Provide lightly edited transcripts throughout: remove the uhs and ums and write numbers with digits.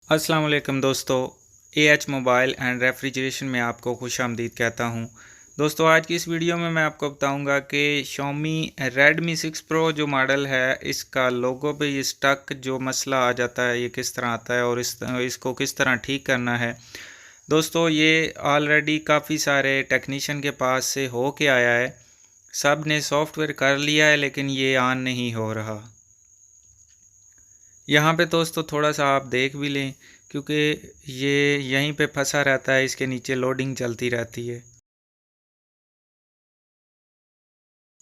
अस्सलाम वालेकुम दोस्तों। एएच मोबाइल एंड रेफ्रिजरेशन में आपको खुशामदीद कहता हूं। दोस्तों, आज की इस वीडियो में मैं आपको बताऊंगा कि Xiaomi Redmi 6 Pro जो मॉडल है, इसका लोगो पे ये स्टक जो मसला आ जाता है, ये किस तरह आता है और इसको किस तरह ठीक करना है। दोस्तों, ये ऑलरेडी काफ़ी सारे टेक्नीशियन के पास से हो के आया है। सब ने सॉफ्टवेयर कर लिया है लेकिन ये ऑन नहीं हो रहा। यहाँ पे दोस्तों थोड़ा सा आप देख भी लें, क्योंकि ये यहीं पे फंसा रहता है, इसके नीचे लोडिंग चलती रहती है।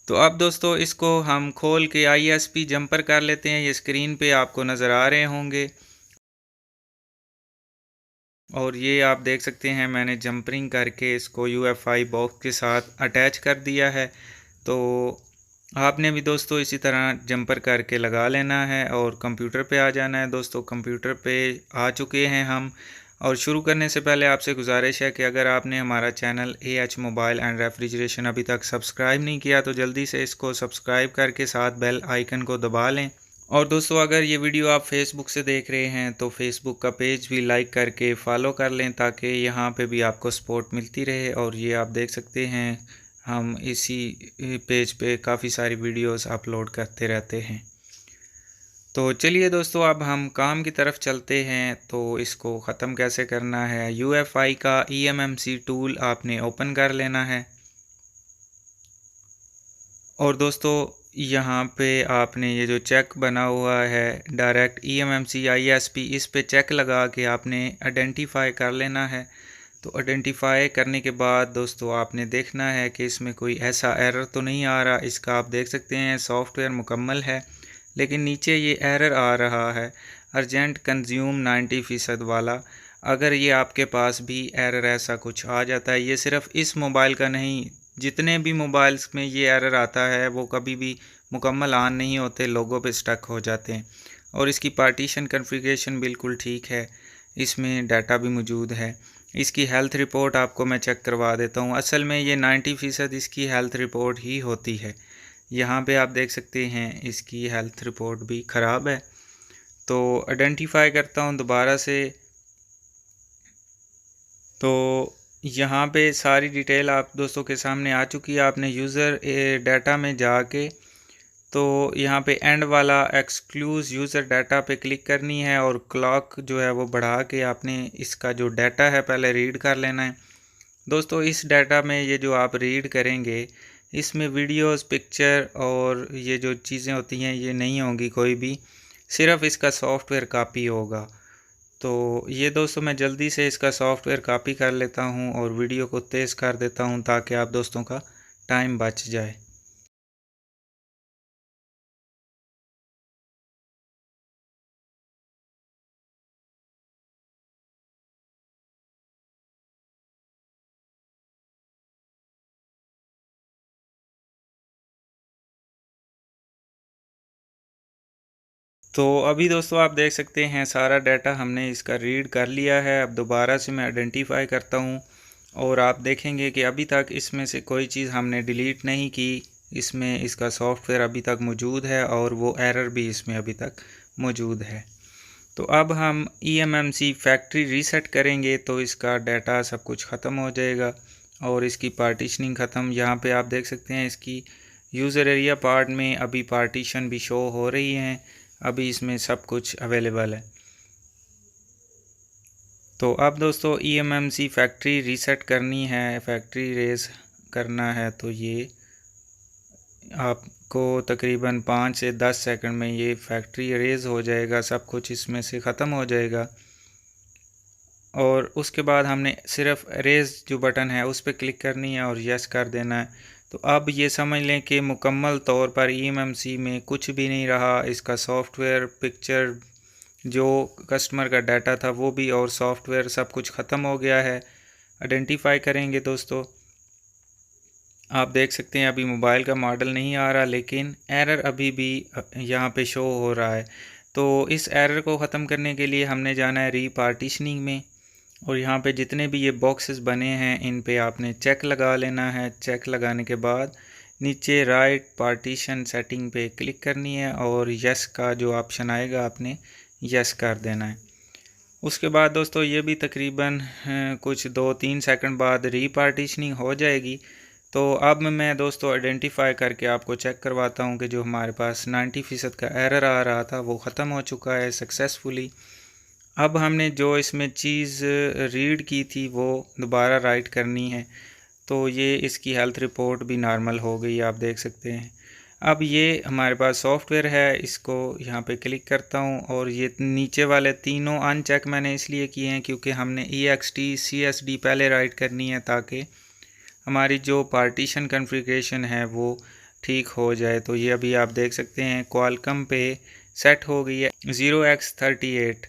तो अब दोस्तों इसको हम खोल के ISP जंपर कर लेते हैं। ये स्क्रीन पे आपको नज़र आ रहे होंगे और ये आप देख सकते हैं मैंने जंपरिंग करके इसको UFI बॉक्स के साथ अटैच कर दिया है। तो आपने भी दोस्तों इसी तरह जंपर करके लगा लेना है और कंप्यूटर पे आ जाना है। दोस्तों, कंप्यूटर पे आ चुके हैं हम। और शुरू करने से पहले आपसे गुजारिश है कि अगर आपने हमारा channel AH mobile and refrigeration अभी तक सब्सक्राइब नहीं किया तो जल्दी से इसको सब्सक्राइब करके साथ बेल आइकन को दबा लें। और दोस्तों, अगर ये वीडियो आप फेसबुक से देख रहे हैं तो फेसबुक का पेज भी लाइक करके फॉलो कर लें, ताकि यहाँ पे भी आपको सपोर्ट मिलती रहे। और ये आप देख सकते हैं हम इसी पेज पे काफ़ी सारी वीडियोस अपलोड करते रहते हैं। तो चलिए दोस्तों, अब हम काम की तरफ चलते हैं। तो इसको ख़त्म कैसे करना है, UFI का eMMC टूल आपने ओपन कर लेना है। और दोस्तों, यहाँ पे आपने ये जो चेक बना हुआ है डायरेक्ट eMMC ISP, इस पे चेक लगा के आपने आइडेंटिफाई कर लेना है। तो आइडेंटिफाई करने के बाद दोस्तों आपने देखना है कि इसमें कोई ऐसा एरर तो नहीं आ रहा। इसका आप देख सकते हैं सॉफ्टवेयर मुकम्मल है, लेकिन नीचे ये एरर आ रहा है अर्जेंट कंज्यूम 90% वाला। अगर ये आपके पास भी एरर ऐसा कुछ आ जाता है, ये सिर्फ इस मोबाइल का नहीं, जितने भी मोबाइल्स में ये एरर आता है वो कभी भी मुकम्मल ऑन नहीं होते, लोगों पे स्टक हो जाते हैं। और इसकी पार्टीशन कॉन्फ़िगरेशन बिल्कुल ठीक है, इसमें डाटा भी मौजूद है। इसकी हेल्थ रिपोर्ट आपको मैं चेक करवा देता हूँ। असल में ये 90% इसकी हेल्थ रिपोर्ट ही होती है। यहाँ पे आप देख सकते हैं इसकी हेल्थ रिपोर्ट भी ख़राब है। तो आइडेंटिफाई करता हूँ दोबारा से। तो यहाँ पे सारी डिटेल आप दोस्तों के सामने आ चुकी है। आपने यूज़र डाटा में जाके तो यहाँ पे एंड वाला एक्सक्लूज यूज़र डाटा पे क्लिक करनी है और क्लॉक जो है वो बढ़ा के आपने इसका जो डाटा है पहले रीड कर लेना है। दोस्तों, इस डाटा में ये जो आप रीड करेंगे, इसमें वीडियोस, पिक्चर और ये जो चीज़ें होती हैं ये नहीं होंगी कोई भी, सिर्फ इसका सॉफ्टवेयर कॉपी होगा। तो ये दोस्तों मैं जल्दी से इसका सॉफ्टवेयर कॉपी कर लेता हूँ और वीडियो को तेज़ कर देता हूँ ताकि आप दोस्तों का टाइम बच जाए। तो अभी दोस्तों आप देख सकते हैं सारा डाटा हमने इसका रीड कर लिया है। अब दोबारा से मैं आइडेंटिफाई करता हूँ और आप देखेंगे कि अभी तक इसमें से कोई चीज़ हमने डिलीट नहीं की। इसमें इसका सॉफ्टवेयर अभी तक मौजूद है और वो एरर भी इसमें अभी तक मौजूद है। तो अब हम eMMC फैक्ट्री रीसेट करेंगे तो इसका डाटा सब कुछ ख़त्म हो जाएगा और इसकी पार्टीशनिंग ख़त्म। यहाँ पे आप देख सकते हैं इसकी यूज़र एरिया पार्ट में अभी पार्टीशन भी शो हो रही हैं, अभी इसमें सब कुछ अवेलेबल है। तो अब दोस्तों eMMC फैक्ट्री रीसेट करनी है, फैक्ट्री रेस करना है, तो ये आपको तकरीबन 5 से 10 सेकंड में ये फैक्ट्री रेज़ हो जाएगा, सब कुछ इसमें से ख़त्म हो जाएगा। और उसके बाद हमने सिर्फ रेज़ जो बटन है उस पर क्लिक करनी है और यस कर देना है। तो अब ये समझ लें कि मुकम्मल तौर पर eMMC में कुछ भी नहीं रहा। इसका सॉफ्टवेयर, पिक्चर, जो कस्टमर का डाटा था वो भी, और सॉफ्टवेयर सब कुछ ख़त्म हो गया है। आइडेंटिफाई करेंगे दोस्तों, आप देख सकते हैं अभी मोबाइल का मॉडल नहीं आ रहा, लेकिन एरर अभी भी यहाँ पे शो हो रहा है। तो इस एरर को ख़त्म करने के लिए हमने जाना है रीपार्टीशनिंग में, और यहाँ पे जितने भी ये बॉक्सेस बने हैं इन पे आपने चेक लगा लेना है। चेक लगाने के बाद नीचे राइट पार्टीशन सेटिंग पे क्लिक करनी है और यस का जो ऑप्शन आएगा आपने यस कर देना है। उसके बाद दोस्तों ये भी तकरीबन कुछ 2-3 सेकंड बाद रीपार्टीशनिंग हो जाएगी। तो अब मैं दोस्तों आइडेंटिफाई करके आपको चेक करवाता हूँ कि जो हमारे पास 90% का एरर आ रहा था वो ख़त्म हो चुका है सक्सेसफुली। अब हमने जो इसमें चीज़ रीड की थी वो दोबारा राइट करनी है। तो ये इसकी हेल्थ रिपोर्ट भी नॉर्मल हो गई, आप देख सकते हैं। अब ये हमारे पास सॉफ्टवेयर है, इसको यहाँ पे क्लिक करता हूँ और ये नीचे वाले तीनों अनचेक मैंने इसलिए किए हैं क्योंकि हमने EXT CSD पहले राइट करनी है ताकि हमारी जो पार्टीशन कॉन्फ़िगरेशन है वो ठीक हो जाए। तो ये अभी आप देख सकते हैं क्वालकॉम पे सेट हो गई है 0x38।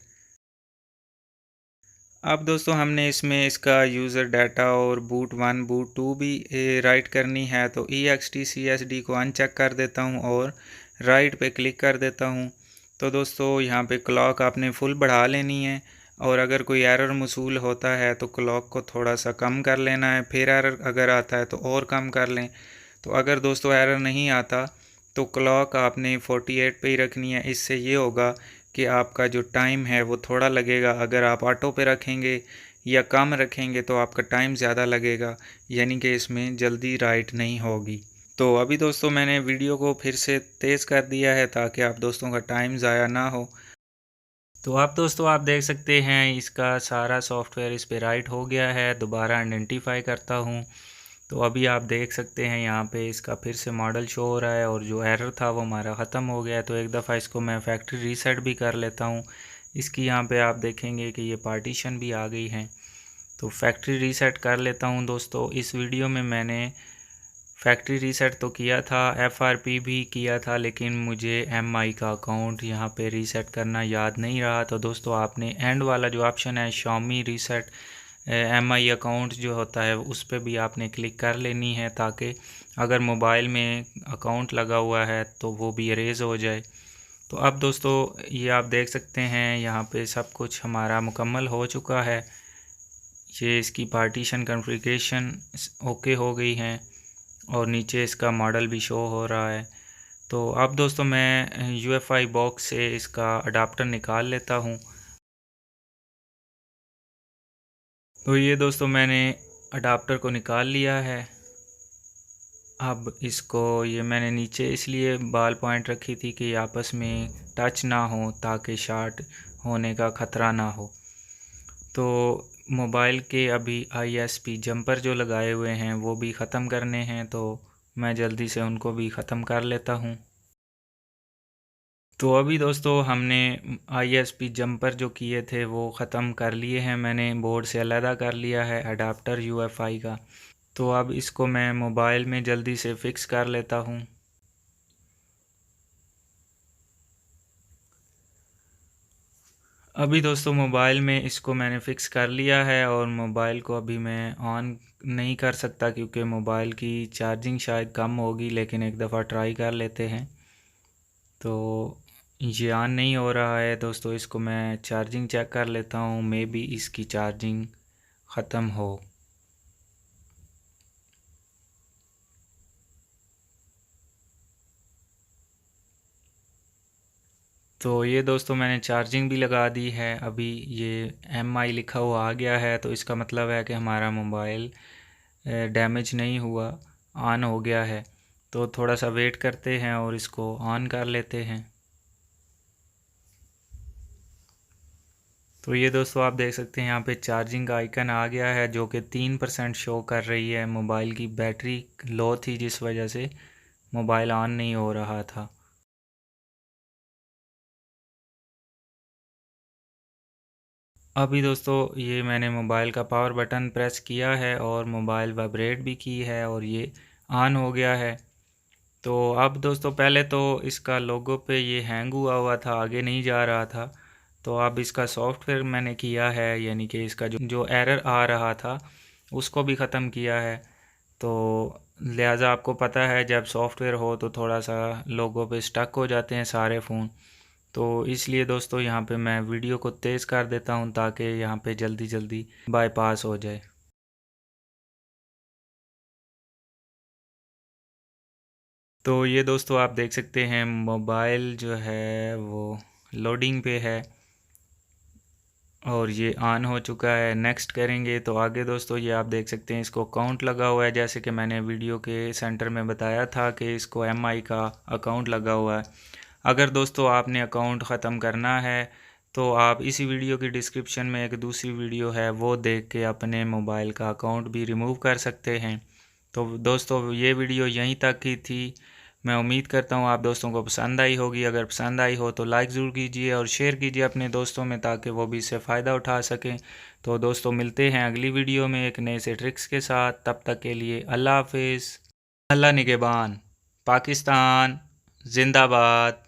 अब दोस्तों हमने इसमें इसका यूज़र डाटा और बूट 1 बूट 2 भी राइट करनी है। तो EXT CSD को अनचेक कर देता हूँ और राइट पे क्लिक कर देता हूँ। तो दोस्तों यहाँ पे क्लॉक आपने फुल बढ़ा लेनी है और अगर कोई एरर मसूल होता है तो क्लॉक को थोड़ा सा कम कर लेना है, फिर एरर अगर आता है तो और कम कर लें। तो अगर दोस्तों एरर नहीं आता तो क्लॉक आपने 48 पे ही रखनी है। इससे ये होगा कि आपका जो टाइम है वो थोड़ा लगेगा। अगर आप ऑटो पे रखेंगे या कम रखेंगे तो आपका टाइम ज़्यादा लगेगा, यानी कि इसमें जल्दी राइट नहीं होगी। तो अभी दोस्तों मैंने वीडियो को फिर से तेज़ कर दिया है ताकि आप दोस्तों का टाइम ज़ाया ना हो। तो आप दोस्तों आप देख सकते हैं इसका सारा सॉफ्टवेयर इस पे राइट हो गया है। दोबारा आइडेंटिफाई करता हूँ तो अभी आप देख सकते हैं यहाँ पे इसका फिर से मॉडल शो हो रहा है और जो एरर था वो हमारा ख़त्म हो गया है। तो एक दफ़ा इसको मैं फैक्ट्री रीसेट भी कर लेता हूँ। इसकी यहाँ पे आप देखेंगे कि ये पार्टीशन भी आ गई हैं। तो फैक्ट्री रीसेट कर लेता हूँ दोस्तों। इस वीडियो में मैंने फैक्ट्री रीसेट तो किया था, FRP भी किया था, लेकिन मुझे MI का अकाउंट यहाँ पे रीसेट करना याद नहीं रहा। तो दोस्तों आपने एंड वाला जो ऑप्शन है Xiaomi रीसेट MI अकाउंट जो होता है उस पर भी आपने क्लिक कर लेनी है ताकि अगर मोबाइल में अकाउंट लगा हुआ है तो वो भी इरेज हो जाए। तो अब दोस्तों ये आप देख सकते हैं यहाँ पे सब कुछ हमारा मुकम्मल हो चुका है। ये इसकी पार्टीशन कॉन्फ़िगरेशन ओके हो गई हैं और नीचे इसका मॉडल भी शो हो रहा है। तो अब दोस्तों मैं UEFI बॉक्स से इसका अडाप्टर निकाल लेता हूँ। तो ये दोस्तों मैंने अडाप्टर को निकाल लिया है। अब इसको ये मैंने नीचे इसलिए बॉल पॉइंट रखी थी कि आपस में टच ना हो ताकि शॉर्ट होने का ख़तरा ना हो। तो मोबाइल के अभी ISP जंपर जो लगाए हुए हैं वो भी ख़त्म करने हैं, तो मैं जल्दी से उनको भी ख़त्म कर लेता हूँ। तो अभी दोस्तों हमने ISP जंपर जो किए थे वो ख़त्म कर लिए हैं। मैंने बोर्ड से अलहदा कर लिया है अडाप्टर UEFI का। तो अब इसको मैं मोबाइल में जल्दी से फ़िक्स कर लेता हूँ। अभी दोस्तों मोबाइल में इसको मैंने फ़िक्स कर लिया है और मोबाइल को अभी मैं ऑन नहीं कर सकता क्योंकि मोबाइल की चार्जिंग शायद कम होगी, लेकिन एक दफ़ा ट्राई कर लेते हैं। तो ये ऑन नहीं हो रहा है दोस्तों, इसको मैं चार्जिंग चेक कर लेता हूँ, मे बी इसकी चार्जिंग ख़त्म हो। तो ये दोस्तों मैंने चार्जिंग भी लगा दी है। अभी ये MI लिखा हुआ आ गया है तो इसका मतलब है कि हमारा मोबाइल डैमेज नहीं हुआ, ऑन हो गया है। तो थोड़ा सा वेट करते हैं और इसको ऑन कर लेते हैं। तो ये दोस्तों आप देख सकते हैं यहाँ पे चार्जिंग का आइकन आ गया है जो कि 3% शो कर रही है। मोबाइल की बैटरी लो थी जिस वजह से मोबाइल ऑन नहीं हो रहा था। अभी दोस्तों ये मैंने मोबाइल का पावर बटन प्रेस किया है और मोबाइल वाइब्रेट भी की है और ये ऑन हो गया है। तो अब दोस्तों पहले तो इसका लोगो पे ये हैंग हुआ हुआ था, आगे नहीं जा रहा था। तो अब इसका सॉफ्टवेयर मैंने किया है, यानी कि इसका जो जो एरर आ रहा था उसको भी ख़त्म किया है। तो लिहाजा आपको पता है जब सॉफ्टवेयर हो तो थोड़ा सा लोगों पे स्टक हो जाते हैं सारे फ़ोन। तो इसलिए दोस्तों यहाँ पे मैं वीडियो को तेज़ कर देता हूँ ताकि यहाँ पे जल्दी जल्दी बाईपास हो जाए। तो ये दोस्तों आप देख सकते हैं मोबाइल जो है वो लोडिंग पे है और ये ऑन हो चुका है। नेक्स्ट करेंगे तो आगे दोस्तों ये आप देख सकते हैं इसको अकाउंट लगा हुआ है, जैसे कि मैंने वीडियो के सेंटर में बताया था कि इसको एमआई का अकाउंट लगा हुआ है। अगर दोस्तों आपने अकाउंट ख़त्म करना है तो आप इसी वीडियो की डिस्क्रिप्शन में एक दूसरी वीडियो है वो देख के अपने मोबाइल का अकाउंट भी रिमूव कर सकते हैं। तो दोस्तों ये वीडियो यहीं तक की थी। मैं उम्मीद करता हूँ आप दोस्तों को पसंद आई होगी। अगर पसंद आई हो तो लाइक ज़रूर कीजिए और शेयर कीजिए अपने दोस्तों में, ताकि वो भी इससे फ़ायदा उठा सकें। तो दोस्तों मिलते हैं अगली वीडियो में एक नए से ट्रिक्स के साथ। तब तक के लिए अल्लाह हाफिज़। अल्लाह निगहबान। पाकिस्तान जिंदाबाद।